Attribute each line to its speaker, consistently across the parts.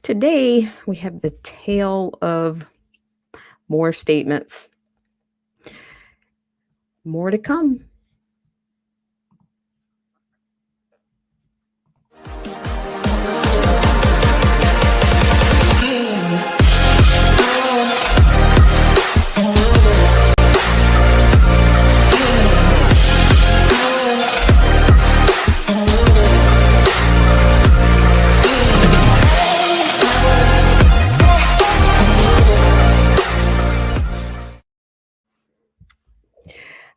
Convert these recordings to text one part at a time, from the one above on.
Speaker 1: Today, we have the tale of more statements. More to come.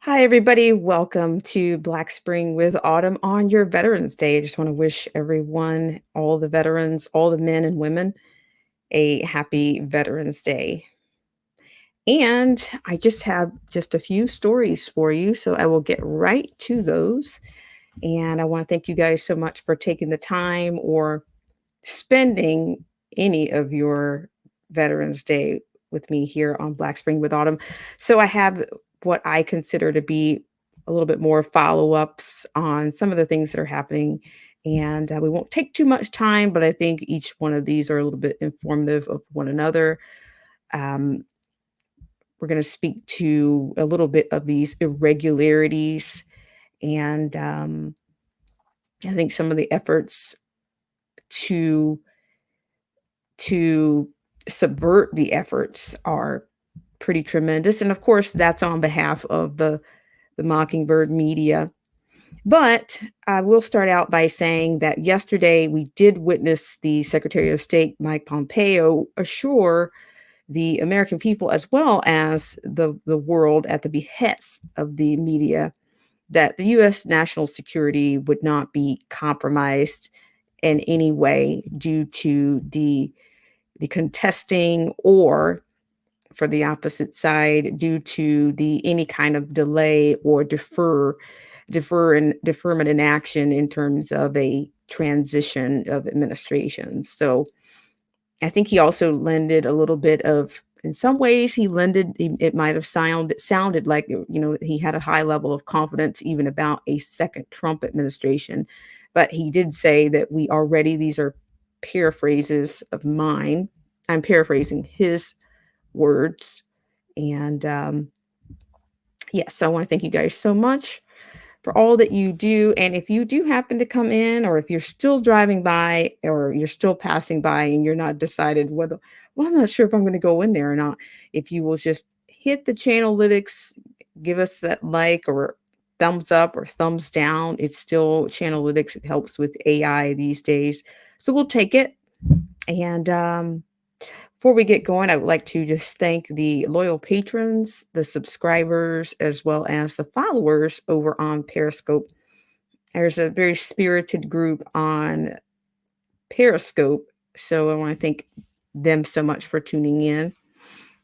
Speaker 1: Hi, everybody. Welcome to Black Spring with Autumn on your Veterans Day. I just want to wish everyone, all the veterans, all the men and women, a happy Veterans Day. And I just have just a few stories for you, so I will get right to those. And I want to thank you guys so much for taking the time or spending any of your Veterans Day with me here on Black Spring with Autumn. So I have what I consider to be a little bit more follow-ups on some of the things that are happening. And we won't take too much time, but I think each one of these are a little bit informative of one another. Um, we're going to speak to a little bit of these irregularities and I think some of the efforts to to subvert the efforts are pretty tremendous. And of course, that's on behalf of the Mockingbird media. But I will start out by saying that yesterday we did witness the Secretary of State, Mike Pompeo, assure the American people as well as the world at the behest of the media that the U.S. national security would not be compromised in any way due to the contesting or for the opposite side due to the any kind of delay or deferment in action in terms of a transition of administration. So I think he also lended a little bit of in some ways it might have sounded like he had a high level of confidence even about a second Trump administration, but he did say that we are ready. These are paraphrases of mine. I'm paraphrasing his words. And yes, I want to thank you guys so much for all that you do. And if you do happen to come in, or if you're still driving by, or you're still passing by and you're not decided whether, well, I'm not sure if I'm going to go in there or not, if you will just hit the channelytics, give us that like or thumbs up or thumbs down. It's still channelytics. It helps with AI these days. So we'll take it. And before we get going, I would like to just thank the loyal patrons, the subscribers, as well as the followers over on Periscope. There's a very spirited group on Periscope, so I want to thank them so much for tuning in.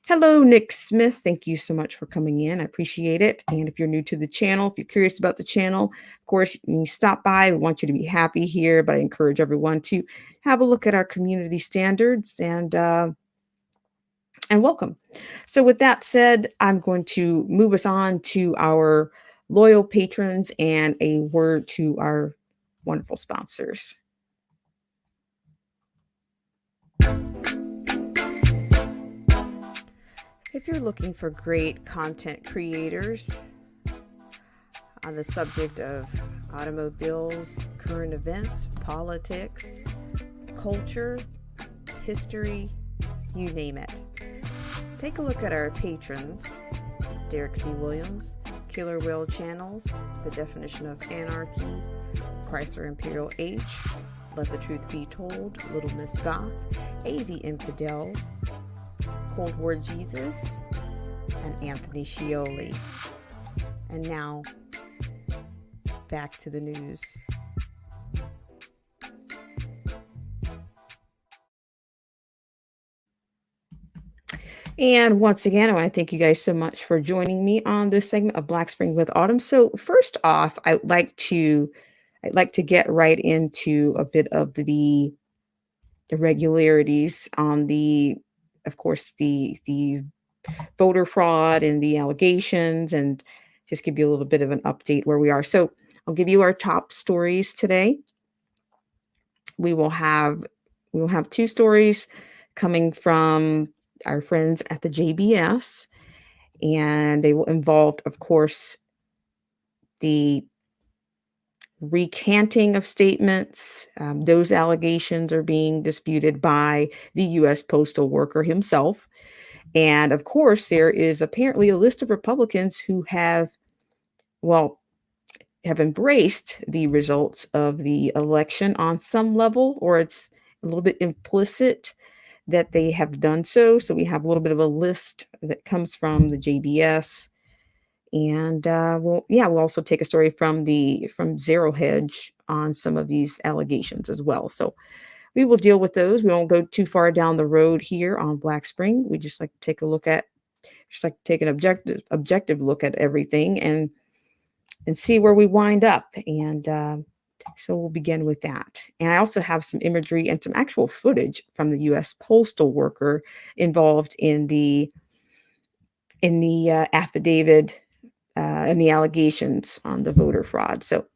Speaker 1: Hello, Nick Smith. Thank you so much for coming in. I appreciate it. And if you're new to the channel, if you're curious about the channel, of course, when you stop by, we want you to be happy here, but I encourage everyone to have a look at our community standards and welcome. So with that said, I'm going to move us on to our loyal patrons and a word to our wonderful sponsors. If you're looking for great content creators on the subject of automobiles, current events, politics, culture, history, you name it, take a look at our patrons: Derek C. Williams, Killer Whale Channels, The Definition of Anarchy, Chrysler Imperial H, Let the Truth Be Told, Little Miss Goth, AZ Infidel, Cold War Jesus, and Anthony Scioli. And now, back to the news. And once again, I want to thank you guys so much for joining me on this segment of Black Spring with Autumn. So first off, I'd like to get right into a bit of the irregularities on of course, the voter fraud and the allegations, and just give you a little bit of an update where we are. So I'll give you our top stories today. We will have we'll have 2 stories coming from our friends at the JBS, and they will involve, of course, the recanting of statements. Those allegations are being disputed by the U.S. postal worker himself. And of course, there is apparently a list of Republicans who well, have embraced the results of the election on some level, or it's a little bit implicit that they have done so. So we have a little bit of a list that comes from the JBS. And we'll also take a story from Zero Hedge on some of these allegations as well. So we will deal with those. We won't go too far down the road here on Black Spring. We just like to take an objective look at everything and see where we wind up. And so we'll begin with that. And I also have some imagery and some actual footage from the U.S. postal worker involved in the affidavit and the allegations on the voter fraud. So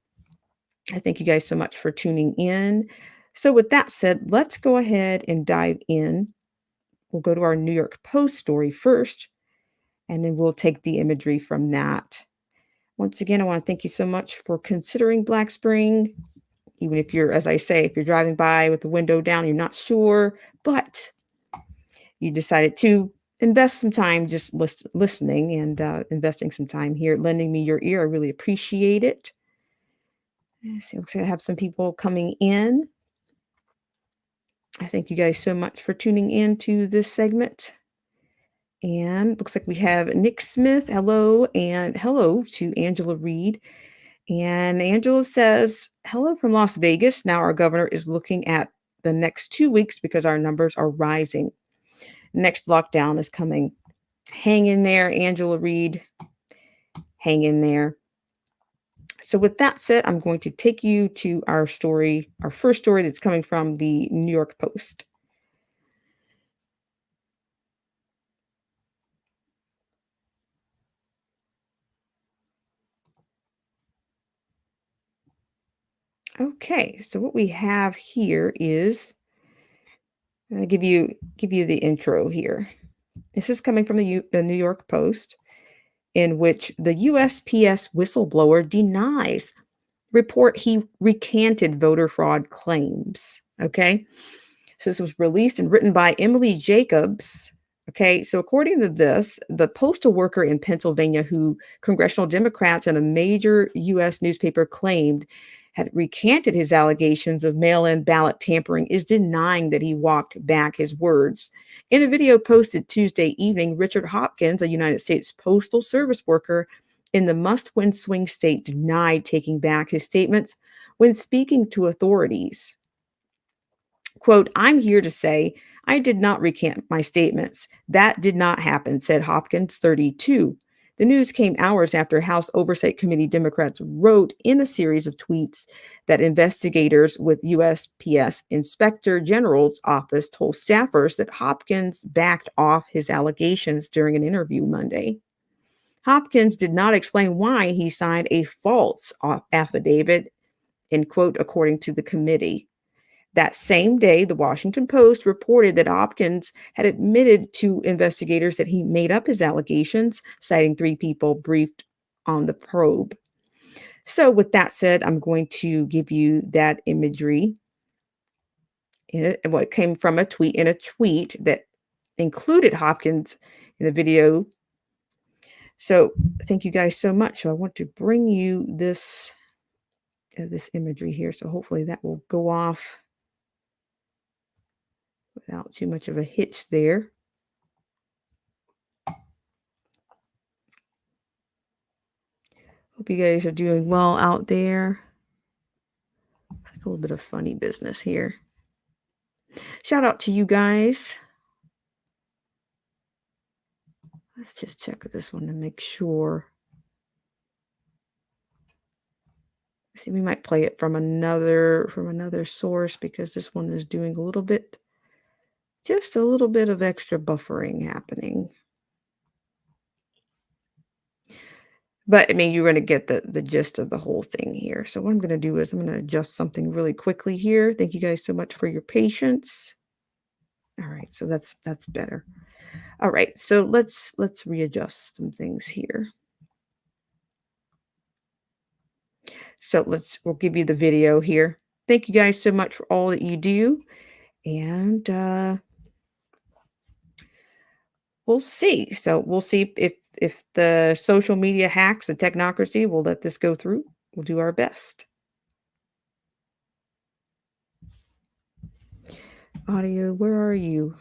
Speaker 1: I thank you guys so much for tuning in. So with that said, let's go ahead and dive in. We'll go to our New York Post story first, and then we'll take the imagery from that. Once again, I want to thank you so much for considering Black Spring. Even if you're, as I say, if you're driving by with the window down, you're not sure, but you decided to invest some time just listening and investing some time here, lending me your ear. I really appreciate it. So looks like I have some people coming in. I thank you guys so much for tuning in to this segment. And looks like we have Nick Smith. Hello, and hello to Angela Reed. And Angela says, hello from Las Vegas. Now our governor is looking at the next 2 weeks because our numbers are rising. Next lockdown is coming. Hang in there, Angela Reed. Hang in there. So with that said, I'm going to take you to our first story that's coming from the New York Post. Okay, so what we have here is I'll give you the intro here. This is coming from the New York Post, in which the USPS whistleblower denies report he recanted voter fraud claims. Okay, so this was released and written by Emily Jacobs. Okay, so according to this, the postal worker in Pennsylvania who congressional Democrats and a major U.S. newspaper claimed had recanted his allegations of mail-in ballot tampering is denying that he walked back his words. In a video posted Tuesday evening, Richard Hopkins, a United States Postal Service worker in the must-win swing state, denied taking back his statements when speaking to authorities. Quote, I'm here to say I did not recant my statements. That did not happen, said Hopkins, 32. The news came hours after House Oversight Committee Democrats wrote in a series of tweets that investigators with USPS Inspector General's office told staffers that Hopkins backed off his allegations during an interview Monday. Hopkins did not explain why he signed a false affidavit, end quote, according to the committee. That same day, the Washington Post reported that Hopkins had admitted to investigators that he made up his allegations, citing 3 people briefed on the probe. So with that said, I'm going to give you that imagery and what came from a tweet that included Hopkins in the video. So thank you guys so much. So I want to bring you this imagery here. So hopefully that will go off without too much of a hitch there. Hope you guys are doing well out there. Like a little bit of funny business here. Shout out to you guys. Let's just check this one to make sure. See, we might play it from another source because this one is doing just a little bit of extra buffering happening. But, I mean, you're gonna get the gist of the whole thing here. So what I'm gonna do is I'm gonna adjust something really quickly here. Thank you guys so much for your patience. Alright, so that's better. Alright, so let's readjust some things here. So we'll give you the video here. Thank you guys so much for all that you do, and, we'll see. So we'll see if the social media hacks, the technocracy will let this go through. We'll do our best. Audio, where are you?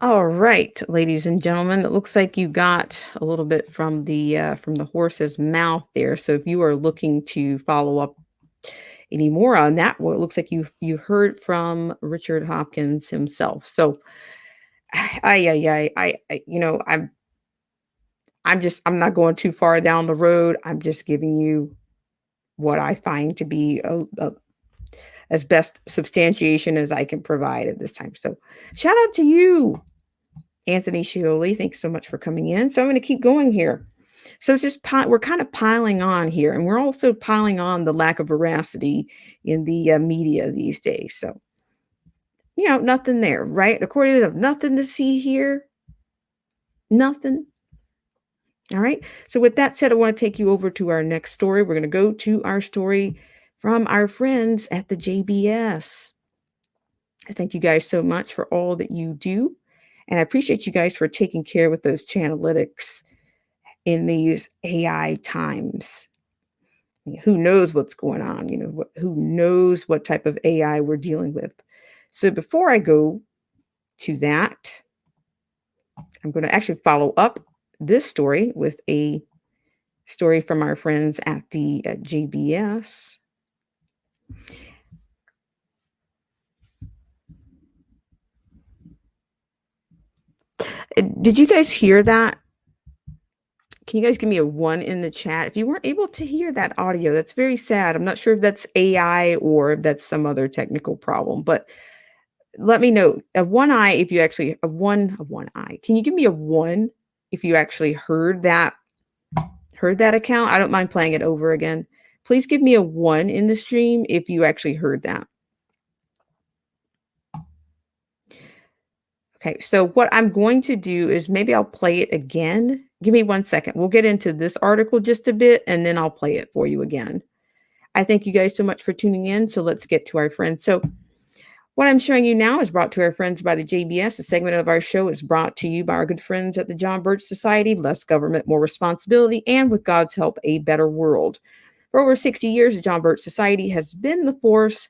Speaker 1: All right, ladies and gentlemen, it looks like you got a little bit from the horse's mouth there. So if you are looking to follow up any more on that, well, it looks like you heard from Richard Hopkins himself. So, I'm not going too far down the road. I'm just giving you what I find to be a as best substantiation as I can provide at this time. So, shout out to you, Anthony Scioli. Thanks so much for coming in. So I'm going to keep going here. So it's just we're kind of piling on here, and we're also piling on the lack of veracity in the media these days. So nothing there, right? According to them, nothing to see here, nothing. All right. So with that said, I want to take you over to our next story. We're going to go to our story from our friends at the JBS. I thank you guys so much for all that you do. And I appreciate you guys for taking care with those chanalytics in these AI times. Who knows what's going on? Who knows what type of AI we're dealing with? So before I go to that, I'm going to actually follow up this story with a story from our friends at the JBS. Did you guys hear that? Can you guys give me a one in the chat? If you weren't able to hear that audio, that's very sad. I'm not sure if that's AI or if that's some other technical problem, but let me know. A one eye if you actually a one eye. Can you give me a one if you actually heard that account? I don't mind playing it over again. Please give me a one in the stream if you actually heard that. Okay, so what I'm going to do is maybe I'll play it again. Give me 1 second. We'll get into this article just a bit and then I'll play it for you again. I thank you guys so much for tuning in. So let's get to our friends. So what I'm showing you now is brought to our friends by the JBS. A segment of our show is brought to you by our good friends at the John Birch Society. Less government, more responsibility, and with God's help, a better world. For over 60 years, the John Birch Society has been the force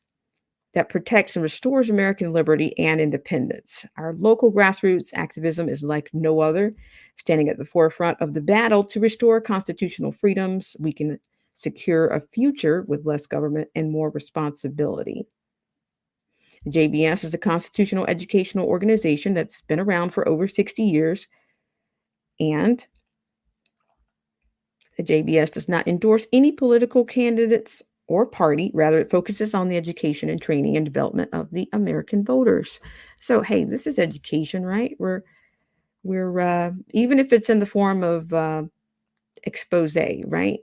Speaker 1: that protects and restores American liberty and independence. Our local grassroots activism is like no other, standing at the forefront of the battle to restore constitutional freedoms. We can secure a future with less government and more responsibility. The JBS is a constitutional educational organization that's been around for over 60 years. And the JBS does not endorse any political candidates or party. Rather, it focuses on the education and training and development of the American voters. So, hey, this is education, right? We're even if it's in the form of expose, right?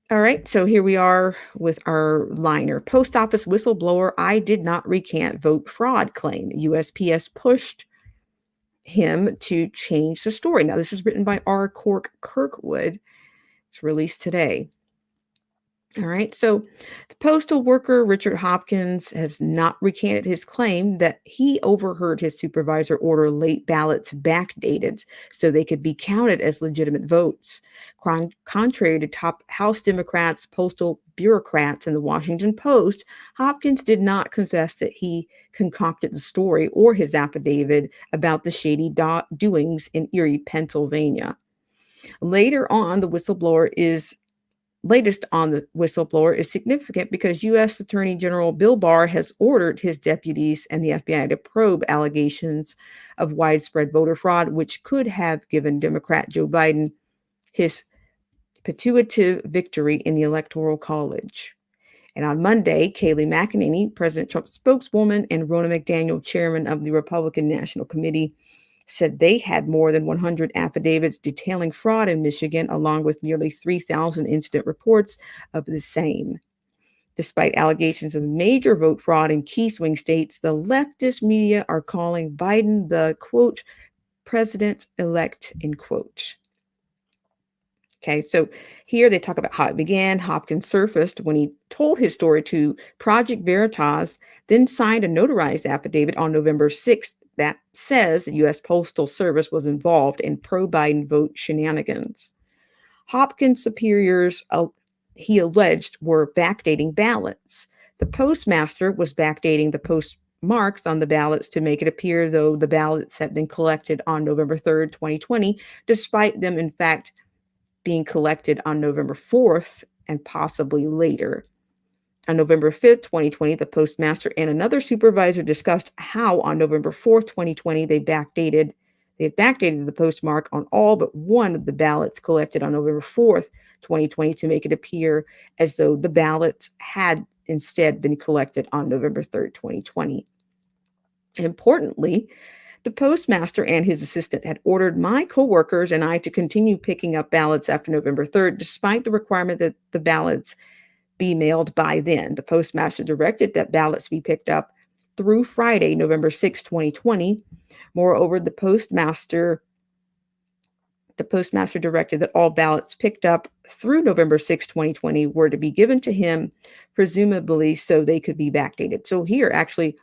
Speaker 1: All right, so here we are with our liner. Post office whistleblower, I did not recant vote fraud claim. USPS pushed him to change the story. Now, this is written by R. Cork Kirkwood. It's released today. All right. So the postal worker, Richard Hopkins, has not recanted his claim that he overheard his supervisor order late ballots backdated so they could be counted as legitimate votes. Contrary to top House Democrats, postal bureaucrats, and the Washington Post, Hopkins did not confess that he concocted the story or his affidavit about the shady doings in Erie, Pennsylvania. Later on, the whistleblower is latest on the whistleblower is significant because U.S. Attorney General Bill Barr has ordered his deputies and the FBI to probe allegations of widespread voter fraud, which could have given Democrat Joe Biden his putative victory in the Electoral College. And on Monday, Kayleigh McEnany, President Trump's spokeswoman, and Ronna McDaniel, chairman of the Republican National Committee, said they had more than 100 affidavits detailing fraud in Michigan, along with nearly 3,000 incident reports of the same. Despite allegations of major vote fraud in key swing states, the leftist media are calling Biden the, quote, president-elect, end quote. Okay, so here they talk about how it began. Hopkins surfaced when he told his story to Project Veritas, then signed a notarized affidavit on November 6th that says the U.S. Postal Service was involved in pro-Biden vote shenanigans. Hopkins' superiors, he alleged, were backdating ballots. The postmaster was backdating the postmarks on the ballots to make it appear though the ballots had been collected on November 3rd, 2020, despite them, in fact, being collected on November 4th and possibly later. On November 5th, 2020, the postmaster and another supervisor discussed how on November 4th, 2020, they had backdated the postmark on all but one of the ballots collected on November 4th, 2020, to make it appear as though the ballots had instead been collected on November 3rd, 2020. Importantly, the postmaster and his assistant had ordered my coworkers and I to continue picking up ballots after November 3rd, despite the requirement that the ballots be mailed by then. The postmaster directed that ballots be picked up through Friday, November 6, 2020. Moreover, the postmaster directed that all ballots picked up through November 6, 2020 were to be given to him, presumably so they could be backdated. So here, actually,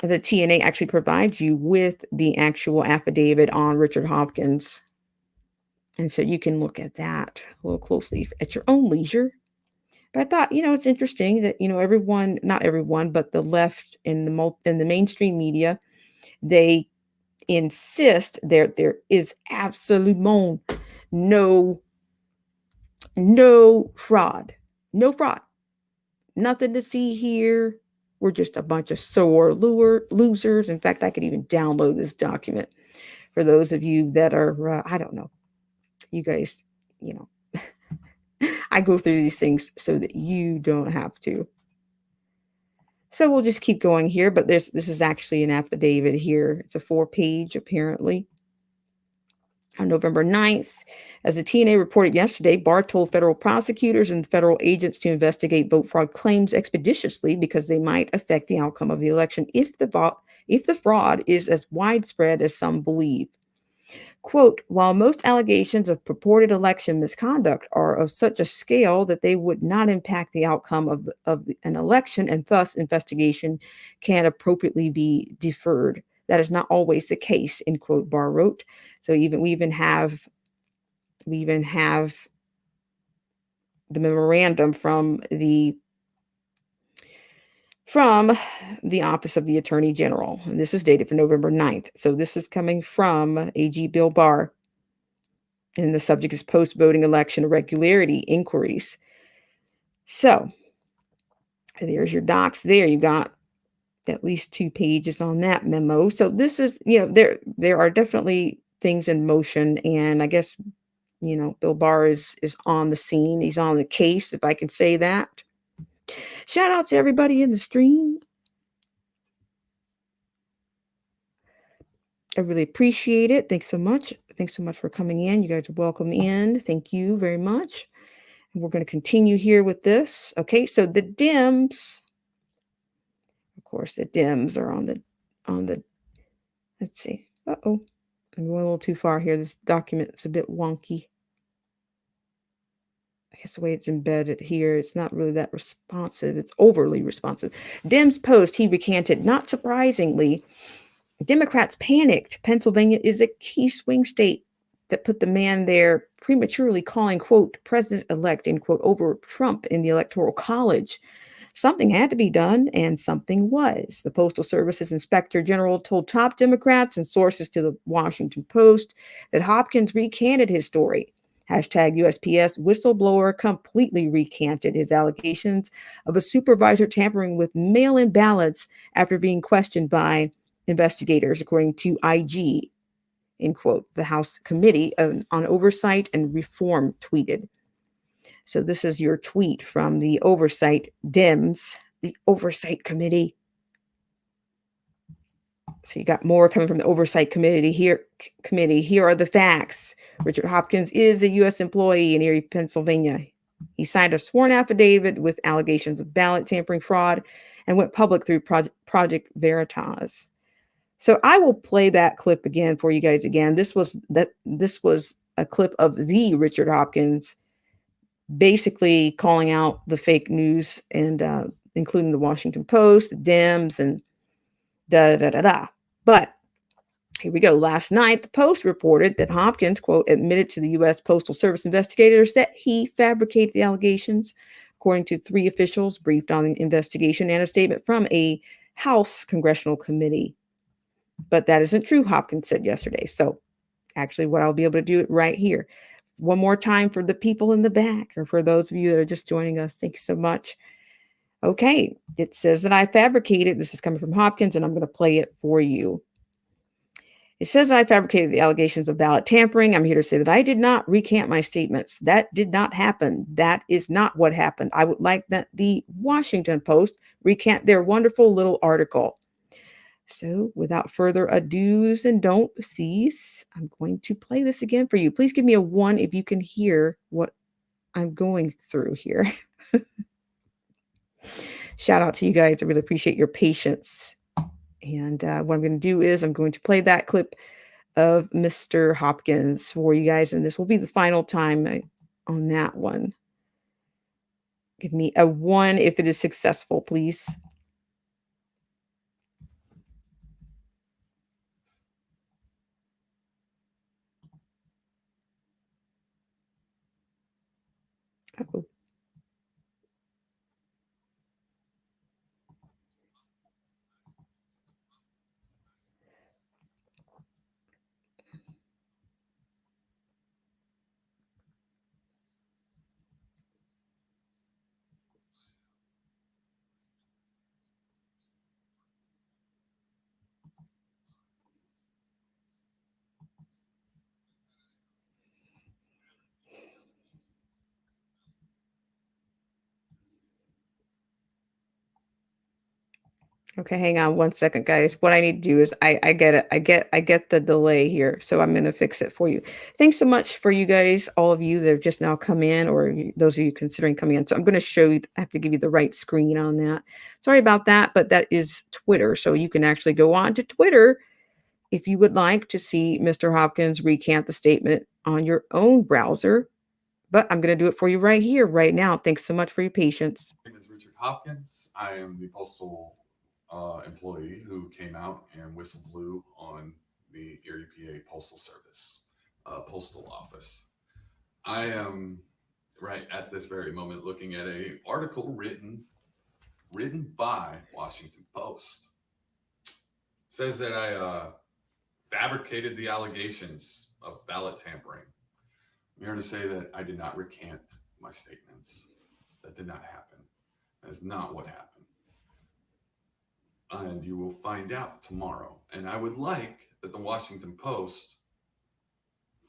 Speaker 1: the TNA actually provides you with the actual affidavit on Richard Hopkins. And so you can look at that a little closely at your own leisure. But I thought, it's interesting that, everyone, not everyone, but the left and the mainstream media, they insist there is absolutely no fraud. No fraud. Nothing to see here. We're just a bunch of sore losers. In fact, I could even download this document for those of you that are, I don't know, you guys, I go through these things so that you don't have to. So we'll just keep going here, but this is actually an affidavit here. It's a 4-page, apparently. On November 9th, as the TNA reported yesterday, Barr told federal prosecutors and federal agents to investigate vote fraud claims expeditiously because they might affect the outcome of the election if the fraud is as widespread as some believe. Quote, while most allegations of purported election misconduct are of such a scale that they would not impact the outcome of an election and thus investigation can appropriately be deferred. That is not always the case, end quote, Barr wrote. So we even have the memorandum from the Office of the Attorney General. And this is dated for November 9th. So this is coming from AG Bill Barr. And the subject is post-voting election irregularity inquiries. So there's your docs there. You got at least 2 pages on that memo. So this is, there are definitely things in motion. And I guess, Bill Barr is on the scene. He's on the case, if I can say that. Shout out to everybody in the stream. I really appreciate it. Thanks so much. Thanks so much for coming in. You guys are welcome in. Thank you very much. And we're going to continue here with this. Okay, so the Dems, of course, the Dems are on the. Let's see. Uh-oh. I'm going a little too far here. This document is a bit wonky. I guess the way it's embedded here, it's not really that responsive. It's overly responsive. Dems post, he recanted. Not surprisingly, Democrats panicked. Pennsylvania is a key swing state that put the man there prematurely calling, quote, president-elect, end quote, over Trump in the Electoral College. Something had to be done, and something was. The Postal Service's Inspector General told top Democrats and sources to the Washington Post that Hopkins recanted his story. Hashtag USPS whistleblower completely recanted his allegations of a supervisor tampering with mail-in ballots after being questioned by investigators, according to IG, end quote. The House Committee on Oversight and Reform tweeted. So this is your tweet from the Oversight Dems, the Oversight Committee. So you got more coming from the Oversight Committee here. Here are the facts. Richard Hopkins is a U.S. employee in Erie, Pennsylvania. He signed a sworn affidavit with allegations of ballot tampering fraud and went public through Project Veritas. So I will play that clip again for you guys again. This was a clip of the Richard Hopkins basically calling out the fake news and including the Washington Post, the Dems, and da-da-da-da. But here we go. Last night, the Post reported that Hopkins, quote, admitted to the U.S. Postal Service investigators that he fabricated the allegations, according to 3 officials briefed on the investigation and a statement from a House Congressional Committee. But that isn't true, Hopkins said yesterday. So actually, what I'll be able to do it right here. One more time for the people in the back, or for those of you that are just joining us. Thank you so much. Okay, it says that I fabricated. This is coming from Hopkins, and I'm going to play it for you. It says I fabricated the allegations of ballot tampering. I'm here to say that I did not recant my statements. That did not happen. That is not what happened. I would like that the Washington Post recant their wonderful little article. So without further ado's and don't cease, I'm going to play this again for you. Please give me a 1 if you can hear what I'm going through here. Shout out to you guys. I really appreciate your patience. And what I'm going to do is I'm going to play that clip of Mr. Hopkins for you guys. And this will be the final time on that one. Give me a 1 if it is successful, please. Uh-oh. Okay, hang on 1 second, guys. What I need to do is I get it. I get the delay here, so I'm going to fix it for you. Thanks so much for you guys, all of you that have just now come in, or those of you considering coming in. So I'm going to show you. I have to give you the right screen on that. Sorry about that, but that is Twitter, so you can actually go on to Twitter if you would like to see Mr. Hopkins recant the statement on your own browser. But I'm going to do it for you right here, right now. Thanks so much for your patience.
Speaker 2: My name is Richard Hopkins. I am the postal employee who came out and whistle blew on the Erie, PA Postal Service postal office. I am right at this very moment looking at a article written by Washington Post. Says that I fabricated the allegations of ballot tampering. I'm here to say that I did not recant my statements. That did not happen. That is not what happened. And you will find out tomorrow. And I would like that the Washington Post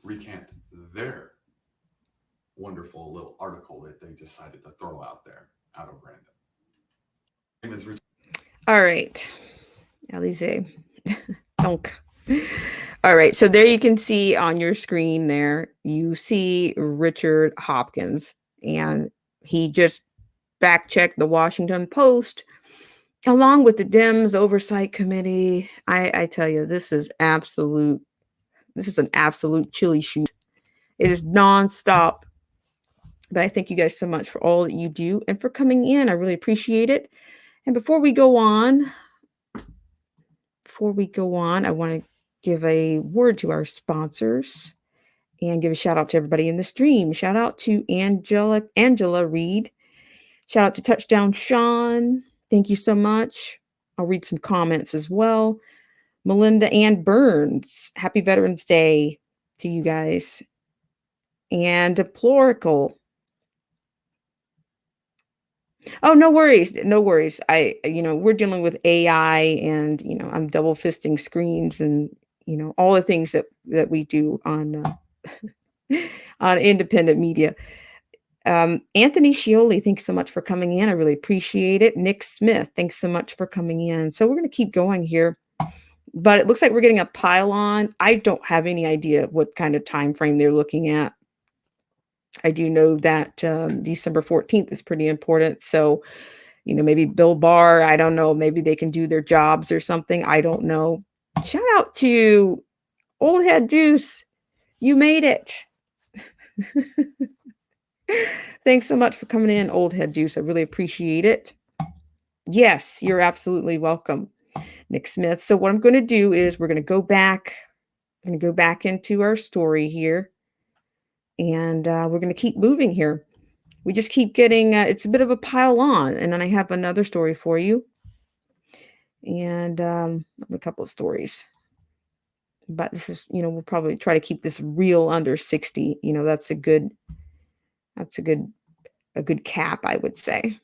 Speaker 2: recant their wonderful little article that they decided to throw out there out of random.
Speaker 1: All right. Alize. Donk. All right. So there you can see on your screen there, you see Richard Hopkins, and he just fact checked the Washington Post along with the Dems Oversight Committee. I tell you, this is an absolute chili shoot. It is nonstop. But I thank you guys so much for all that you do and for coming in. I really appreciate it. And before we go on, I want to give a word to our sponsors and give a shout out to everybody in the stream. Shout out to Angela Reed. Shout out to Touchdown Sean. Thank you so much. I'll read some comments as well. Melinda Ann Burns. Happy Veterans Day to you guys. And Deplorical. Oh, no worries. No worries. We're dealing with AI and, I'm double fisting screens and, all the things that we do on on independent media. Anthony Scioli, thanks so much for coming in. I really appreciate it. Nick Smith, thanks so much for coming in. So we're going to keep going here, but it looks like we're getting a pile on. I don't have any idea what kind of time frame they're looking at. I do know that December 14th is pretty important. So, maybe Bill Barr, I don't know, maybe they can do their jobs or something. I don't know. Shout out to Old Head Deuce. You made it. Thanks so much for coming in, Old Head Deuce. I really appreciate it. Yes, you're absolutely welcome, Nick Smith. So what I'm going to do is we're going to go back. I'm going to go back into our story here. And we're going to keep moving here. We just keep getting, it's a bit of a pile on. And then I have another story for you. And a couple of stories. But this is, we'll probably try to keep this real under 60. That's a good cap, I would say.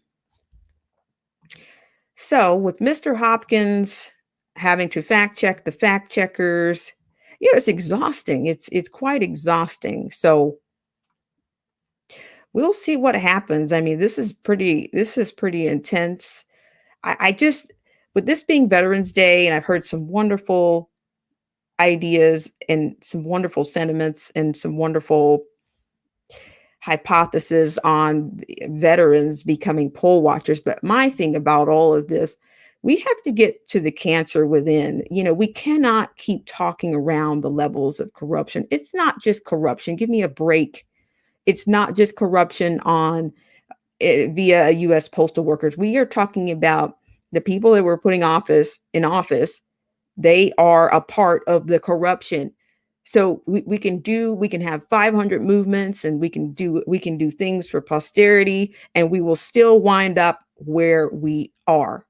Speaker 1: So with Mr. Hopkins having to fact check the fact checkers, it's exhausting. It's quite exhausting. So we'll see what happens. I mean, this is pretty intense. I just, with this being Veterans Day, and I've heard some wonderful ideas and some wonderful sentiments and some wonderful hypothesis on veterans becoming poll watchers. But my thing about all of this, we have to get to the cancer within. We cannot keep talking around the levels of corruption. It's not just corruption. Give me a break. It's not just corruption on via U.S. postal workers. We are talking about the people that we're putting in office. They are a part of the corruption. So we can have 500 movements and we can do things for posterity and we will still wind up where we are.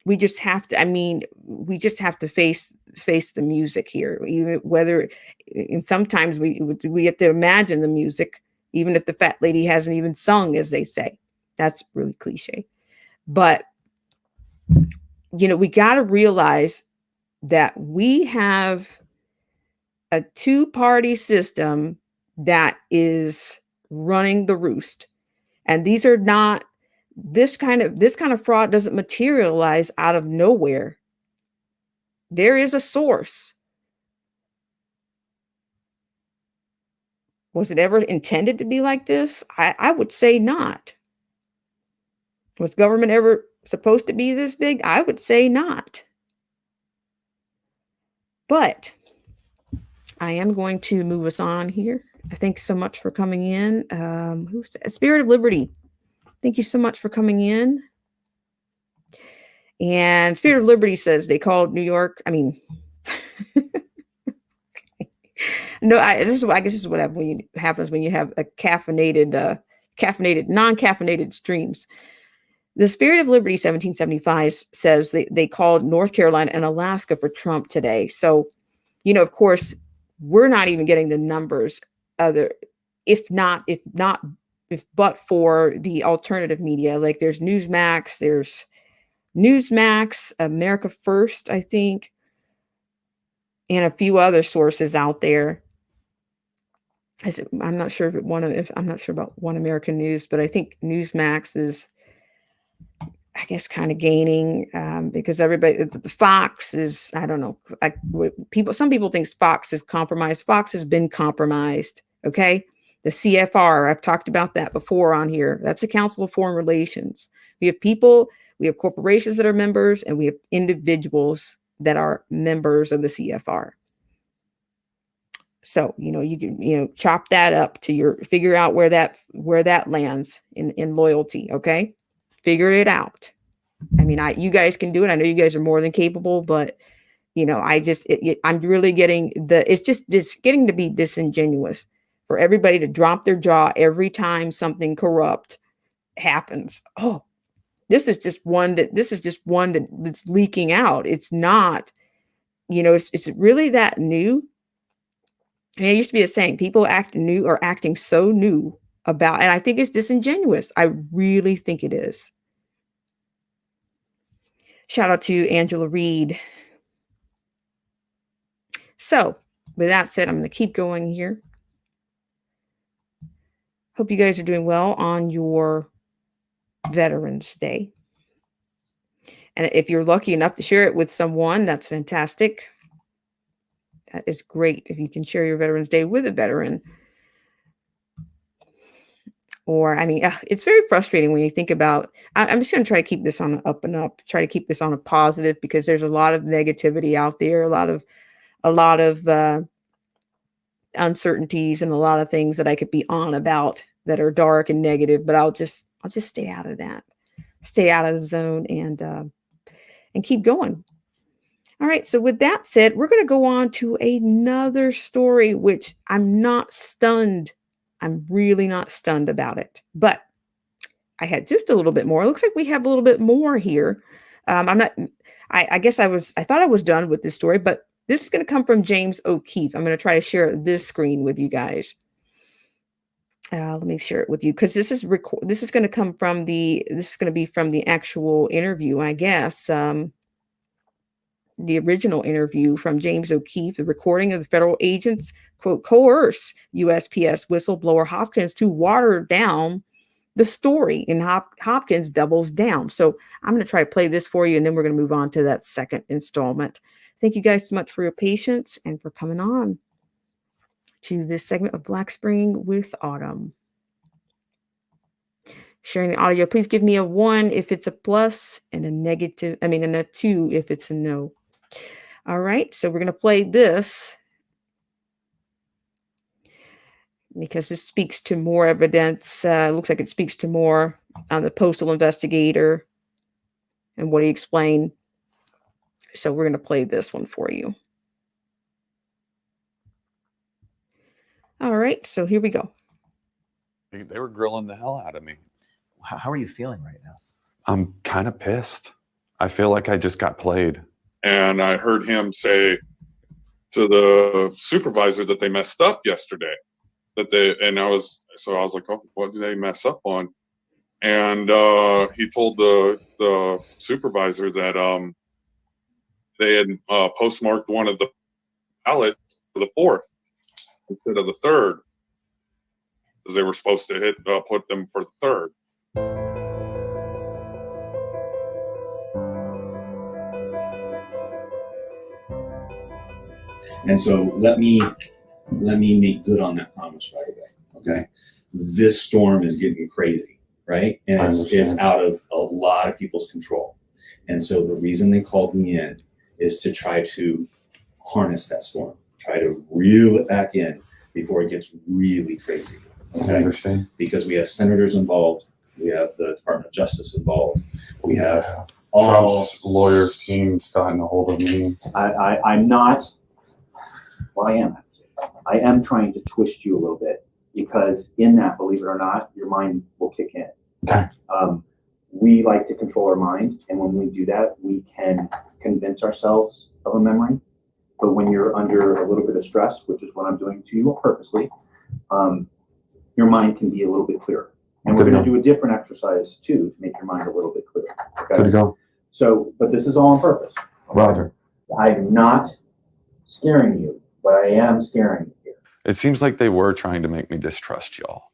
Speaker 1: We just have to face the music here, even whether, and sometimes we have to imagine the music, even if the fat lady hasn't even sung, as they say. That's really cliche. But, we got to realize that we have a two-party system that is running the roost. And these are not, this kind of fraud doesn't materialize out of nowhere. There is a source. Was it ever intended to be like this? I would say not. Was government ever supposed to be this big? I would say not. But I am going to move us on here. Thanks so much for coming in. Who's that? Spirit of Liberty. Thank you so much for coming in. And Spirit of Liberty says they called New York. I mean, no, I guess this is what happens when you have a non-caffeinated streams. The Spirit of Liberty 1775 says they called North Carolina and Alaska for Trump today. So, of course, we're not even getting the numbers but for the alternative media. Like there's Newsmax, America First, I think, and a few other sources out there. I'm not sure if I'm not sure about One American News, but I think Newsmax is, I guess, kind of gaining, because everybody, the Fox is, I don't know, some people think Fox is compromised. Fox has been compromised. Okay. The CFR, I've talked about that before on here. That's the Council of Foreign Relations. We have people, we have corporations that are members, and we have individuals that are members of the CFR. So, you can, chop that up to figure out where that lands in loyalty. Okay. Figure it out. I mean, you guys can do it. I know you guys are more than capable, but I'm really getting it's getting to be disingenuous for everybody to drop their jaw every time something corrupt happens. Oh, this is just one that's leaking out. It's not, it's really that new. And it used to be a saying, people are acting so new about, and I think it's disingenuous. I really think it is. Shout out to Angela Reed. So with that said, I'm going to keep going here. Hope you guys are doing well on your Veterans Day. And if you're lucky enough to share it with someone, that's fantastic. That is great if you can share your Veterans Day with a veteran. Or, I mean, it's very frustrating when you think about, I'm just going to try to keep this on an up and up, try to keep this on a positive, because there's a lot of negativity out there, a lot of uncertainties, and a lot of things that I could be on about that are dark and negative, but I'll just stay out of that, stay out of the zone, and keep going. All right. So with that said, we're going to go on to another story, which I'm not stunned. I'm really not stunned about it, but I had just a little bit more. It looks like we have a little bit more here. I guess I thought I was done with this story, but this is going to come from James O'Keefe. I'm going to try to share this screen with you guys. Let me share it with you, because this is going to be from the actual interview, I guess. The original interview from James O'Keefe, the recording of the federal agents, quote, coerce USPS whistleblower Hopkins to water down the story, and Hopkins doubles down. So I'm going to try to play this for you, and then we're going to move on to that second installment. Thank you guys so much for your patience and for coming on to this segment of Black Spring with Autumn. Sharing the audio, please give me a 1 if it's a plus, and and a 2 if it's a no. All right, so we're going to play this because this speaks to more evidence. Looks like it speaks to more on the postal investigator and what he explained. So we're going to play this one for you. All right, so here we go.
Speaker 2: They were grilling the hell out of me.
Speaker 3: How are you feeling right now?
Speaker 2: I'm kind of pissed. I feel like I just got played.
Speaker 4: And I heard him say to the supervisor that they messed up yesterday. I was like, oh, what did they mess up on? And he told the supervisor that they had postmarked one of the ballots for the 4th instead of the 3rd, because they were supposed to put them for the 3rd.
Speaker 3: And so let me make good on that promise right away. Okay. This storm is getting crazy, right? And it's out of a lot of people's control. And so the reason they called me in is to try to harness that storm, try to reel it back in before it gets really crazy. Okay.
Speaker 2: I understand.
Speaker 3: Because we have senators involved, we have the Department of Justice involved, we have
Speaker 2: Trump's lawyers team gotten a hold of me.
Speaker 5: I'm not. Well, I am trying to twist you a little bit, because in that, believe it or not, your mind will kick in.
Speaker 2: Okay.
Speaker 5: We like to control our mind, and when we do that, we can convince ourselves of a memory. But when you're under a little bit of stress, which is what I'm doing to you purposely, your mind can be a little bit clearer. And we're going to do a different exercise too to make your mind a little bit clearer. Okay?
Speaker 2: Good to go.
Speaker 5: So, but this is all on purpose.
Speaker 2: Roger.
Speaker 5: I'm not scaring you, but I am scaring you here.
Speaker 4: it seems like they were trying to make me distrust y'all.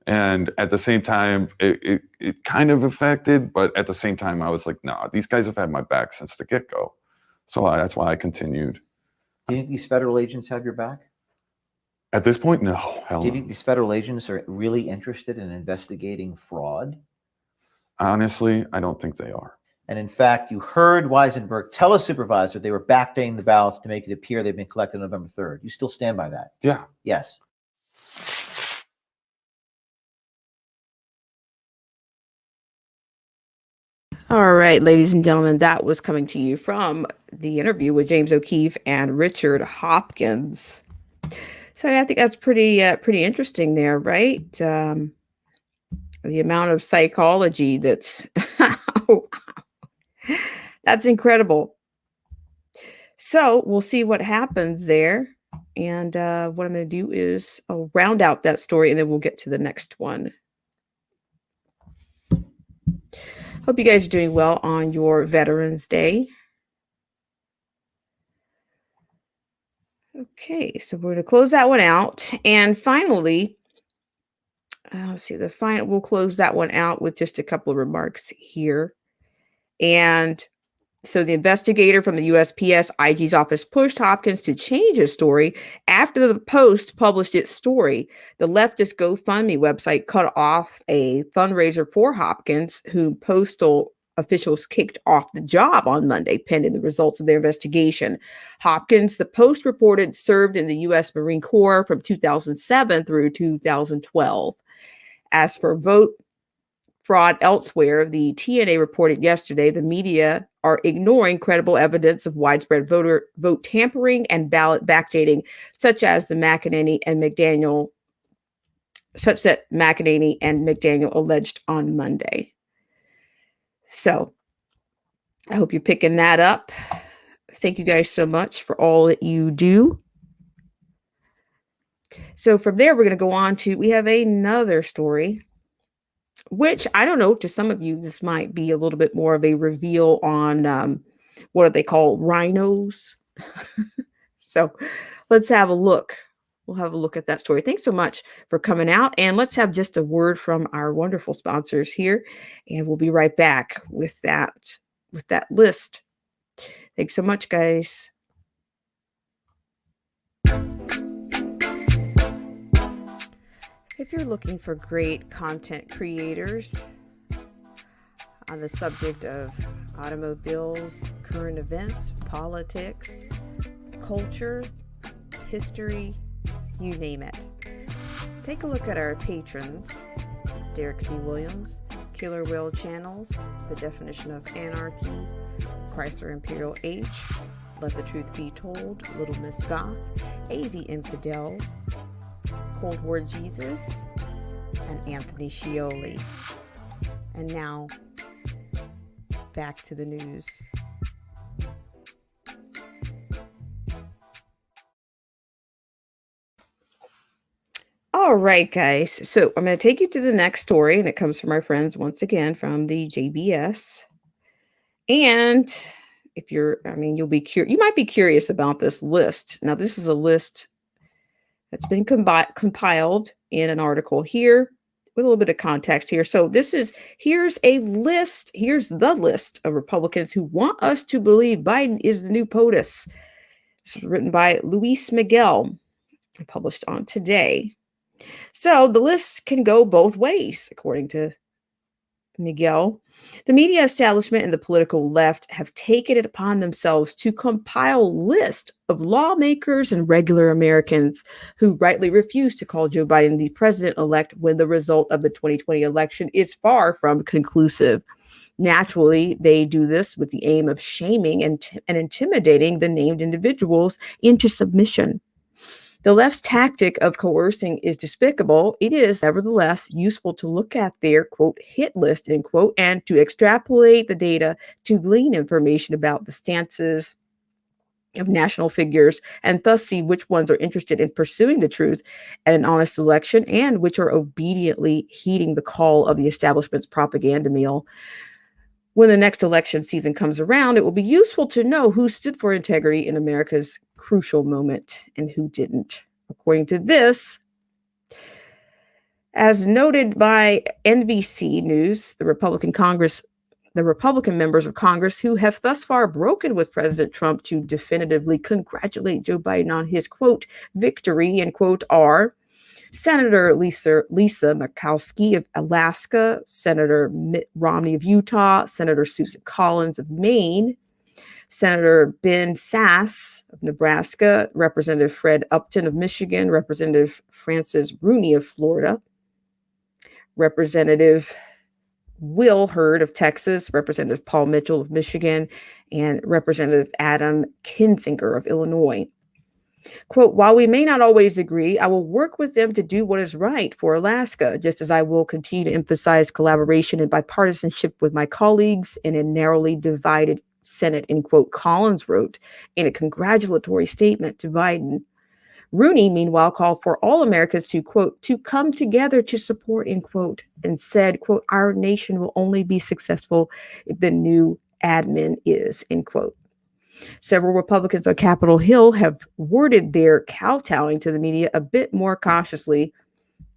Speaker 4: And at the same time, it kind of affected, but at the same time, I was like, nah, these guys have had my back since the get-go. So that's why I continued.
Speaker 6: Do you think these federal agents have your back?
Speaker 4: At this point, no. Hell
Speaker 6: Do you
Speaker 4: no.
Speaker 6: think these federal agents are really interested in investigating fraud?
Speaker 4: Honestly, I don't think they are.
Speaker 6: And in fact, you heard Weisenberg tell a supervisor they were backdating the ballots to make it appear they've been collected on November 3rd. You still stand by that?
Speaker 4: Yeah.
Speaker 6: Yes.
Speaker 1: All right, ladies and gentlemen, that was coming to you from the interview with James O'Keefe and Richard Hopkins. So I think that's pretty interesting there, right? The amount of psychology that's that's incredible. So we'll see what happens there. And what I'm going to do is I'll round out that story and then we'll get to the next one. Hope you guys are doing well on your Veterans Day. Okay, so we're going to close that one out. And finally, let's see, we'll close that one out with just a couple of remarks here. And so the investigator from the USPS IG's office pushed Hopkins to change his story after the Post published its story. The leftist GoFundMe website cut off a fundraiser for Hopkins, whom postal officials kicked off the job on Monday, pending the results of their investigation. Hopkins, the Post reported, served in the U.S. Marine Corps from 2007 through 2012. As for vote fraud elsewhere, the TNA reported yesterday the media are ignoring credible evidence of widespread vote tampering and ballot backdating, such that McEnany and McDaniel alleged on Monday. So I hope you're picking that up. Thank you guys so much for all that you do. So from there, we're going to go on to, we have another story, which I don't know, to some of you, this might be a little bit more of a reveal on what do they call rhinos. So let's have a look. We'll have a look at that story. Thanks so much for coming out. And let's have just a word from our wonderful sponsors here. And we'll be right back with that list. Thanks so much, guys. If you're looking for great content creators on the subject of automobiles, current events, politics, culture, history, you name it, take a look at our patrons: Derek C. Williams, Killer Whale Channels, The Definition of Anarchy, Chrysler Imperial H, Let the Truth Be Told, Little Miss Goth, AZ Infidel, Cold War Jesus, and Anthony Scioli. And now, back to the news. All right, guys. So I'm going to take you to the next story, and it comes from our friends once again from the JBS. And if you're, you'll be curious. You might be curious about this list. Now, this is a list that's been compiled in an article here with a little bit of context here. So here's the list of Republicans who want us to believe Biden is the new POTUS. This was written by Luis Miguel, published on Today. So the list can go both ways, according to Miguel. The media establishment and the political left have taken it upon themselves to compile a list of lawmakers and regular Americans who rightly refuse to call Joe Biden the president-elect when the result of the 2020 election is far from conclusive. Naturally, they do this with the aim of shaming and intimidating the named individuals into submission. The left's tactic of coercing is despicable. It is, nevertheless, useful to look at their, quote, hit list, end quote, and to extrapolate the data to glean information about the stances of national figures and thus see which ones are interested in pursuing the truth and an honest election and which are obediently heeding the call of the establishment's propaganda meal. When the next election season comes around, it will be useful to know who stood for integrity in America's crucial moment and who didn't. according to this, as noted by NBC News, the Republican members of Congress who have thus far broken with President Trump to definitively congratulate Joe Biden on his, quote, victory, end quote, are Senator Lisa Murkowski of Alaska, Senator Mitt Romney of Utah, Senator Susan Collins of Maine, Senator Ben Sasse of Nebraska, Representative Fred Upton of Michigan, Representative Francis Rooney of Florida, Representative Will Hurd of Texas, Representative Paul Mitchell of Michigan, and Representative Adam Kinzinger of Illinois. Quote, while we may not always agree, I will work with them to do what is right for Alaska, just as I will continue to emphasize collaboration and bipartisanship with my colleagues in a narrowly divided Senate, end quote, Collins wrote in a congratulatory statement to Biden. Rooney, meanwhile, called for all Americans to, quote, to come together to support, end quote, and said, quote, our nation will only be successful if the new admin is, end quote. Several Republicans on Capitol Hill have worded their kowtowing to the media a bit more cautiously,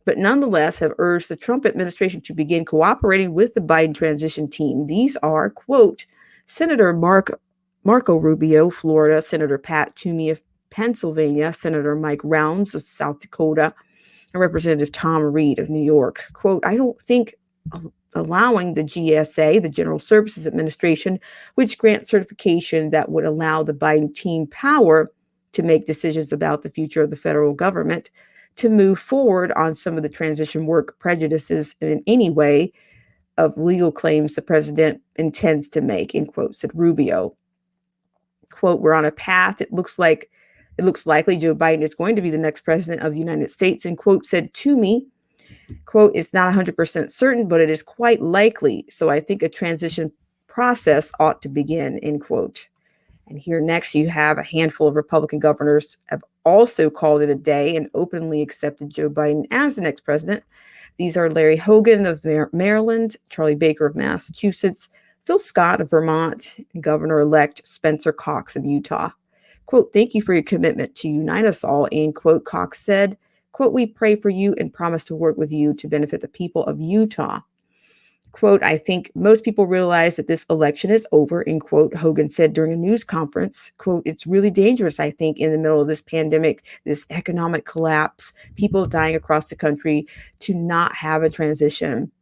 Speaker 1: but nonetheless have urged the Trump administration to begin cooperating with the Biden transition team. These are, quote, Senator Marco Rubio, Florida, Senator Pat Toomey of Pennsylvania, Senator Mike Rounds of South Dakota, and Representative Tom Reed of New York. Quote, I don't think allowing the GSA, the General Services Administration, which grants certification that would allow the Biden team power to make decisions about the future of the federal government, to move forward on some of the transition work prejudices in any way of legal claims the president intends to make, end quote, said Rubio. Quote, we're on a path. It looks likely Joe Biden is going to be the next president of the United States, end quote, said Toomey. Quote, it's not 100% certain, but it is quite likely. So I think a transition process ought to begin, end quote. And here next, you have a handful of Republican governors have also called it a day and openly accepted Joe Biden as the next president. These are Larry Hogan of Maryland, Charlie Baker of Massachusetts, Phil Scott of Vermont, and Governor-elect Spencer Cox of Utah. Quote, thank you for your commitment to unite us all, end quote, Cox said. Quote, we pray for you and promise to work with you to benefit the people of Utah. Quote, I think most people realize that this election is over, end quote, Hogan said during a news conference. Quote, it's really dangerous, I think, in the middle of this pandemic, this economic collapse, people dying across the country, to not have a transition.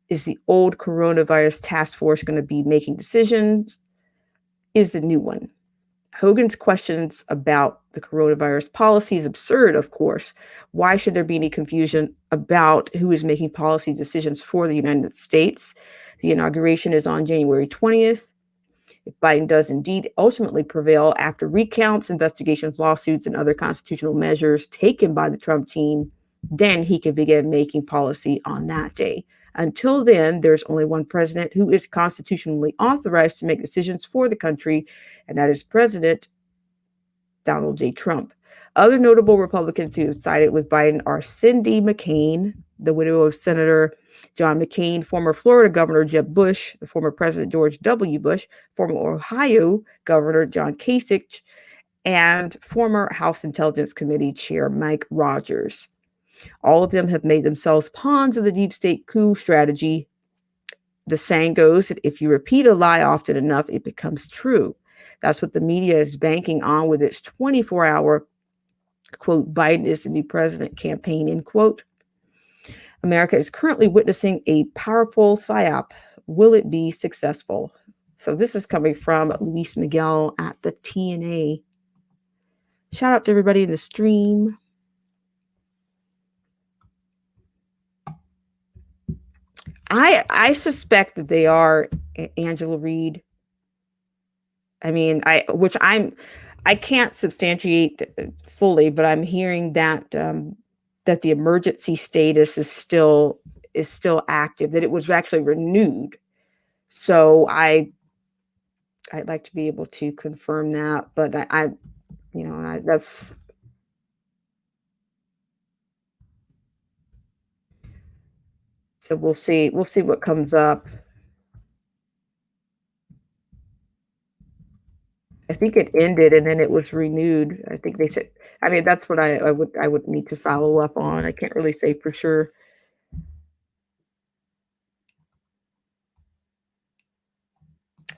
Speaker 1: Is the old coronavirus task force going to be making decisions? Is the new one? Hogan's questions about the coronavirus policy is absurd, of course. Why should there be any confusion about who is making policy decisions for the United States? The inauguration is on January 20th. If Biden does indeed ultimately prevail after recounts, investigations, lawsuits, and other constitutional measures taken by the Trump team, then he can begin making policy on that day. Until then, there's only one president who is constitutionally authorized to make decisions for the country, and that is President Donald J. Trump. Other notable Republicans who have sided with Biden are Cindy McCain, the widow of Senator John McCain, former Florida Governor Jeb Bush, the former President George W. Bush, former Ohio Governor John Kasich, and former House Intelligence Committee Chair Mike Rogers. All of them have made themselves pawns of the deep state coup strategy. The saying goes that if you repeat a lie often enough, it becomes true. That's what the media is banking on with its 24-hour, quote, Biden is the new president campaign, end quote. America is currently witnessing a powerful psyop. Will it be successful? So this is coming from Luis Miguel at the TNA. Shout out to everybody in the stream. I suspect that they are Angela Reed. I mean, I can't substantiate fully, but I'm hearing that that the emergency status is still active, that it was actually renewed. So I'd like to be able to confirm that, but that's. So we'll see what comes up. I think it ended and then it was renewed. I think they said, I mean, that's what I would need to follow up on. I can't really say for sure.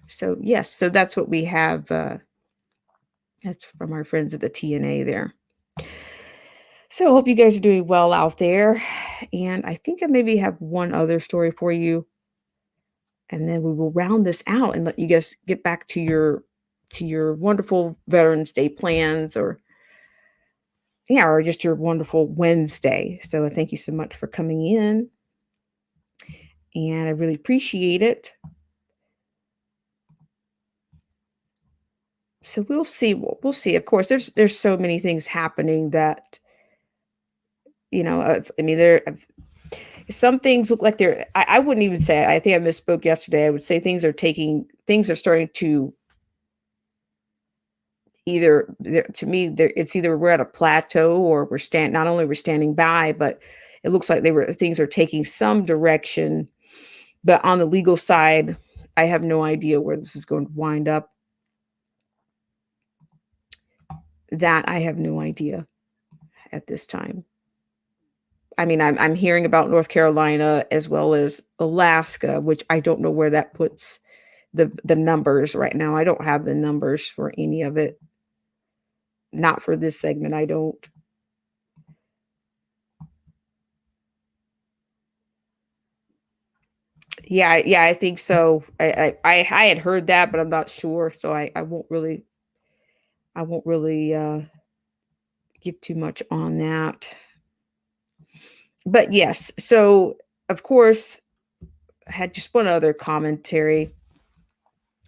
Speaker 1: So yes, so that's what we have. That's from our friends at the TNA there. So I hope you guys are doing well out there. And I think I maybe have one other story for you. And then we will round this out and let you guys get back to your wonderful Veterans Day plans, or just your wonderful Wednesday. So thank you so much for coming in. And I really appreciate it. So we'll see. We'll see. Of course, there's so many things happening that, I mean, some things look like I wouldn't even say, I think I misspoke yesterday. I would say things are starting to to me, it's either we're at a plateau or not only we're standing by, but it looks like things are taking some direction. But on the legal side, I have no idea where this is going to wind up. That I have no idea at this time. I mean, I'm hearing about North Carolina as well as Alaska, which I don't know where that puts the numbers right now. I don't have the numbers for any of it. Not for this segment, I don't. Yeah, I think so. I had heard that, but I'm not sure, so I won't really give too much on that. But yes, so of course, I had just one other commentary,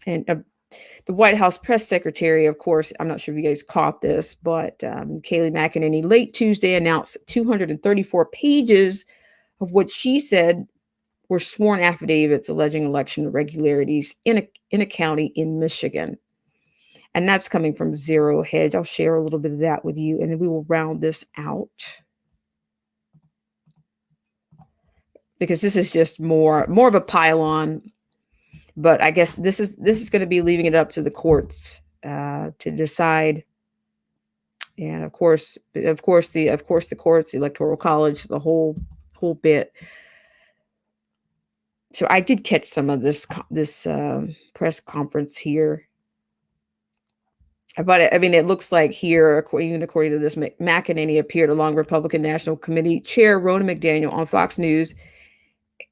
Speaker 1: and the White House press secretary, of course, I'm not sure if you guys caught this, but Kayleigh McEnany late Tuesday announced 234 pages of what she said were sworn affidavits alleging election irregularities in a county in Michigan. And that's coming from Zero Hedge. I'll share a little bit of that with you, and then we will round this out. Because this is just more of a pile-on. But I guess this is going to be leaving it up to the courts to decide. And of course the courts, the Electoral College, the whole bit. So I did catch some of this press conference here. But I mean, it looks like here, according to this, McEnany appeared along Republican National Committee Chair Ronna McDaniel on Fox News,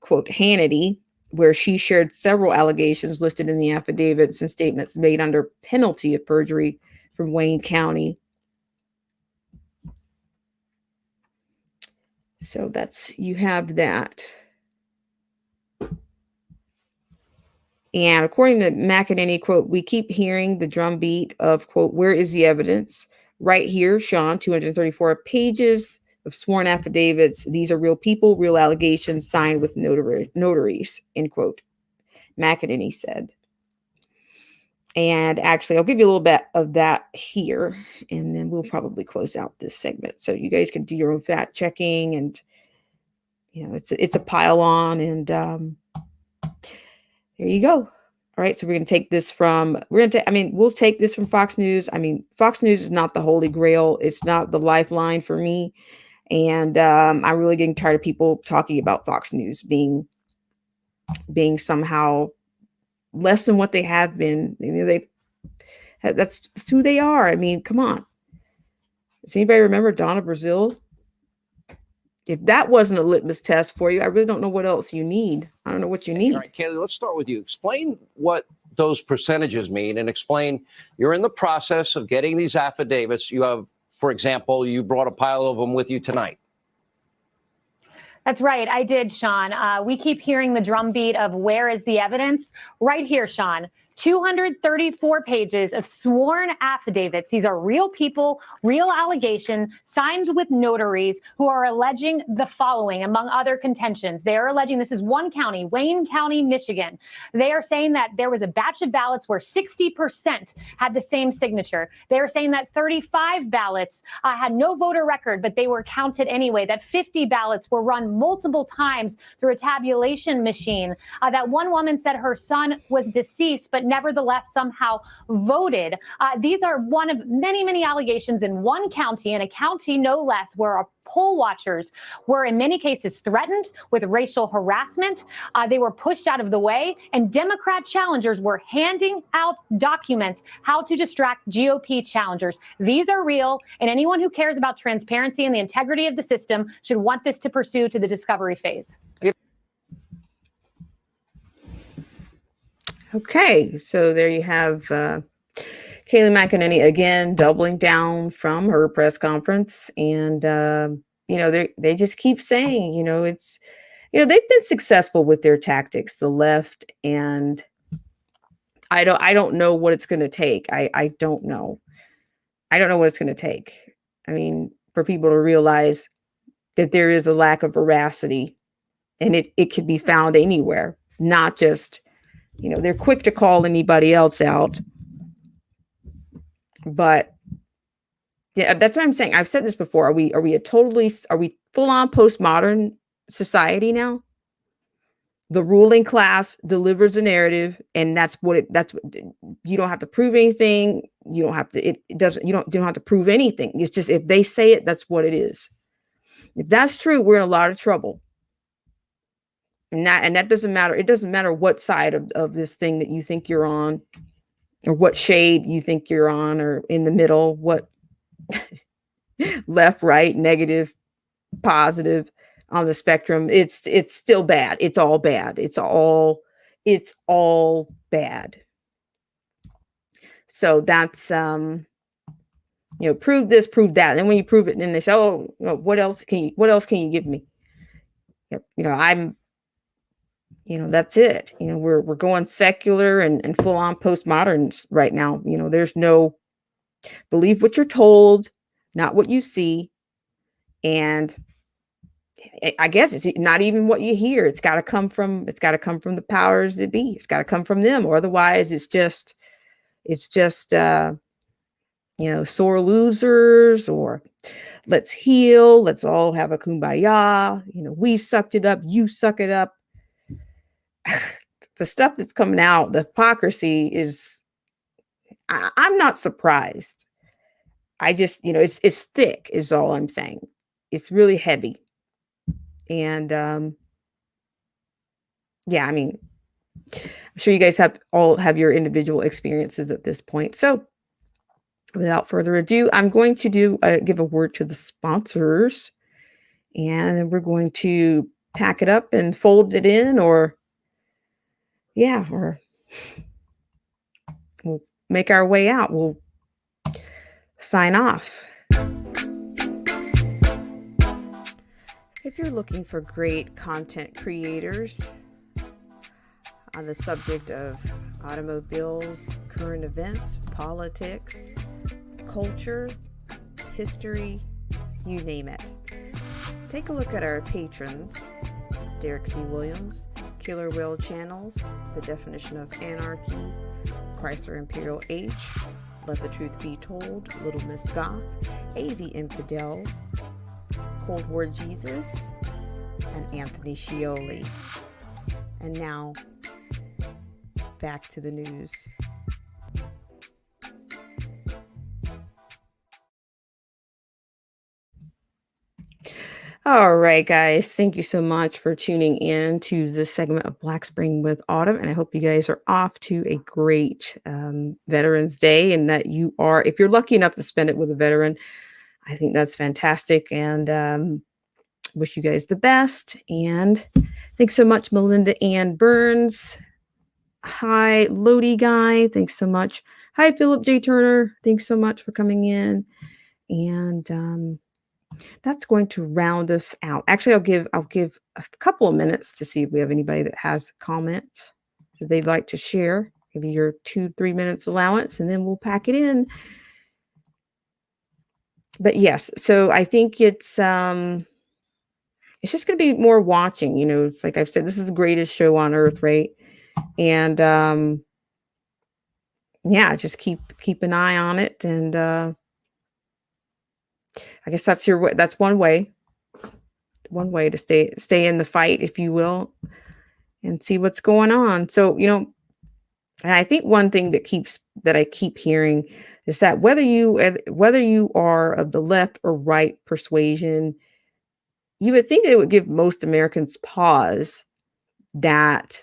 Speaker 1: quote, Hannity, where she shared several allegations listed in the affidavits and statements made under penalty of perjury from Wayne County. So you have that. And according to McEnany, quote, we keep hearing the drumbeat of, quote, where is the evidence? Right here, Sean, 234 pages of sworn affidavits. These are real people, real allegations signed with notaries, end quote, McEnany said. And actually, I'll give you a little bit of that here, and then we'll probably close out this segment. So you guys can do your own fact checking, and, it's a pile on, and there you go. All right. So we're going to take this we'll take this from Fox News. I mean, Fox News is not the holy grail. It's not the lifeline for me. And I'm really getting tired of people talking about Fox News being somehow less than what they have been. That's who they are. I mean, come on. Does anybody remember Donna Brazile? If that wasn't a litmus test for you, I really don't know what else you need. I don't know what you need.
Speaker 7: All right, Kayleigh, let's start with you. Explain what those percentages mean, and explain you're in the process of getting these affidavits. You have, for example, you brought a pile of them with you tonight.
Speaker 8: That's right. I did, Sean. We keep hearing the drumbeat of where is the evidence? Right here, Sean. 234 pages of sworn affidavits. These are real people, real allegations, signed with notaries who are alleging the following, among other contentions. They are alleging, this is one county, Wayne County, Michigan. They are saying that there was a batch of ballots where 60% had the same signature. They are saying that 35 ballots had no voter record, but they were counted anyway, that 50 ballots were run multiple times through a tabulation machine, that one woman said her son was deceased, but nevertheless somehow voted. These are one of many, many allegations in one county, in a county no less, where our poll watchers were in many cases threatened with racial harassment. They were pushed out of the way, and Democrat challengers were handing out documents how to distract GOP challengers. These are real, and anyone who cares about transparency and the integrity of the system should want this to pursue to the discovery phase.
Speaker 1: Okay, so there you have Kayleigh McEnany again doubling down from her press conference, and they just keep saying, it's they've been successful with their tactics, the left, and I don't know what it's going to take. I don't know. I don't know what it's going to take. I mean, for people to realize that there is a lack of veracity, and it could be found anywhere, not just. They're quick to call anybody else out. But yeah, that's what I'm saying. I've said this before. Are we full on postmodern society now? The ruling class delivers a narrative, and you don't have to prove anything. You don't have to, you don't have to prove anything. It's just, if they say it, that's what it is. If that's true, we're in a lot of trouble. And that doesn't matter. It doesn't matter what side of this thing that you think you're on, or what shade you think you're on, or in the middle, what left, right, negative, positive on the spectrum. It's still bad. It's all bad. It's all bad. So that's prove this, prove that. And when you prove it, then they say, oh, what else can you give me? That's it. We're going secular and full on postmoderns right now. There's no believe what you're told, not what you see. And I guess it's not even what you hear. It's got to come from the powers that be. It's got to come from them, or otherwise it's just sore losers, or let's heal. Let's all have a kumbaya. We've sucked it up. You suck it up. The stuff that's coming out, the hypocrisy is, I'm not surprised. I just, it's thick is all I'm saying. It's really heavy. And, I'm sure you guys all have your individual experiences at this point. So without further ado, I'm going to give a word to the sponsors, and we're going to pack it up and fold it in, or we'll make our way out. We'll sign off. If you're looking for great content creators on the subject of automobiles, current events, politics, culture, history, you name it, take a look at our patrons: Derek C. Williams, Killer Whale Channels, The Definition of Anarchy, Chrysler Imperial H, Let the Truth Be Told, Little Miss Goth, AZ Infidel, Cold War Jesus, and Anthony Scioli. And now, back to the news. All right, guys. Thank you so much for tuning in to this segment of Black Spring with Autumn. And I hope you guys are off to a great Veterans Day, and that if you're lucky enough to spend it with a veteran, I think that's fantastic. And wish you guys the best. And thanks so much, Melinda Ann Burns. Hi, Lodi Guy. Thanks so much. Hi, Philip J. Turner. Thanks so much for coming in. And that's going to round us out. Actually, I'll give a couple of minutes to see if we have anybody that has comments that they'd like to share. Maybe your 2-3 minutes allowance, and then we'll pack it in. But yes, so I think it's just going to be more watching. It's like I've said, this is the greatest show on earth, right? And just keep an eye on it. And I guess that's one way to stay in the fight, if you will, and see what's going on. So, And I think one thing that I keep hearing is that whether you are of the left or right persuasion, you would think it would give most Americans pause that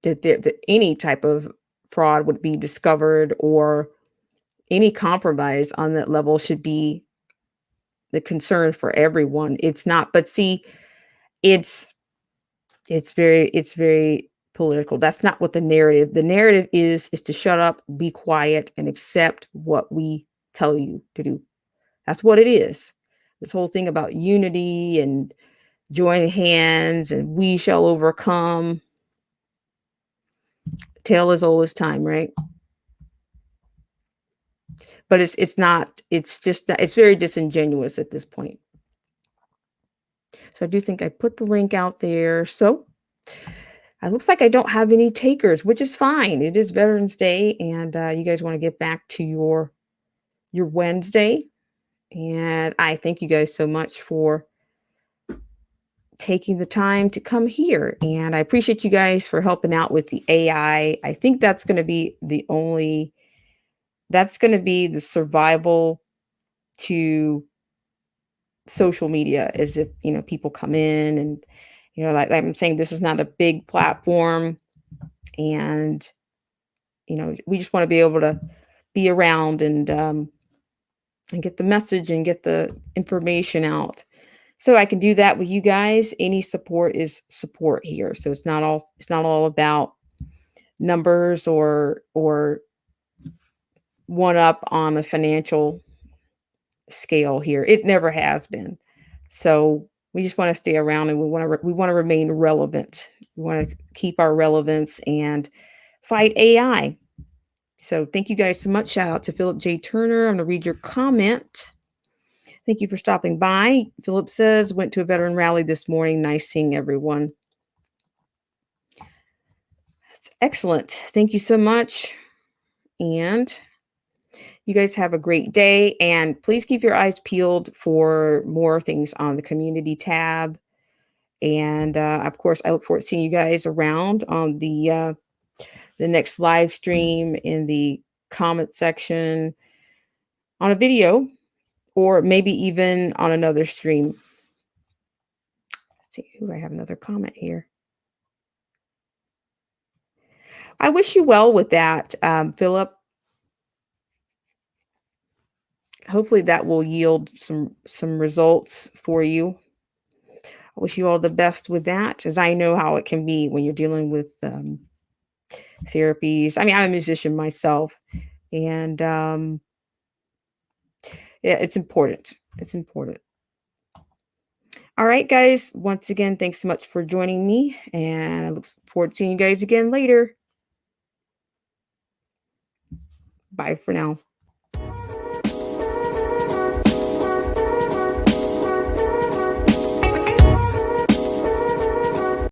Speaker 1: that any type of fraud would be discovered, or any compromise on that level should be the concern for everyone. It's not, but see, it's it's very political. That's not what the narrative is to shut up, be quiet, and accept what we tell you to do. That's what it is. This whole thing about unity and join hands and we shall overcome. Tale as old as time, right? But it's not, it's just, it's very disingenuous at this point. So I do think I put the link out there. So it looks like I don't have any takers, which is fine. It is Veterans Day, and you guys want to get back to your Wednesday. And I thank you guys so much for taking the time to come here. And I appreciate you guys for helping out with the AI. I think that's going to be that's going to be the survival to social media, as if, people come in and, like I'm saying, this is not a big platform, and, we just want to be able to be around and get the message and get the information out. So I can do that with you guys. Any support is support here. So it's not all about numbers or one up on a financial scale here. It never has been. So we just want to stay around, and we want to remain relevant. We want to keep our relevance and fight AI. So thank you guys so much. Shout out to Philip J. Turner. I'm going to read your comment. Thank you for stopping by. Philip says, went to a veteran rally this morning. Nice seeing everyone. That's excellent. Thank you so much. And you guys have a great day. And please keep your eyes peeled for more things on the community tab. And of course, I look forward to seeing you guys around on the next live stream, in the comment section, on a video, or maybe even on another stream. Let's see, who do I have another comment here? I wish you well with that, Philip. Hopefully that will yield some results for you. I wish you all the best with that, as I know how it can be when you're dealing with therapies. I mean, I'm a musician myself, and yeah, it's important. It's important. All right, guys. Once again, thanks so much for joining me, and I look forward to seeing you guys again later. Bye for now.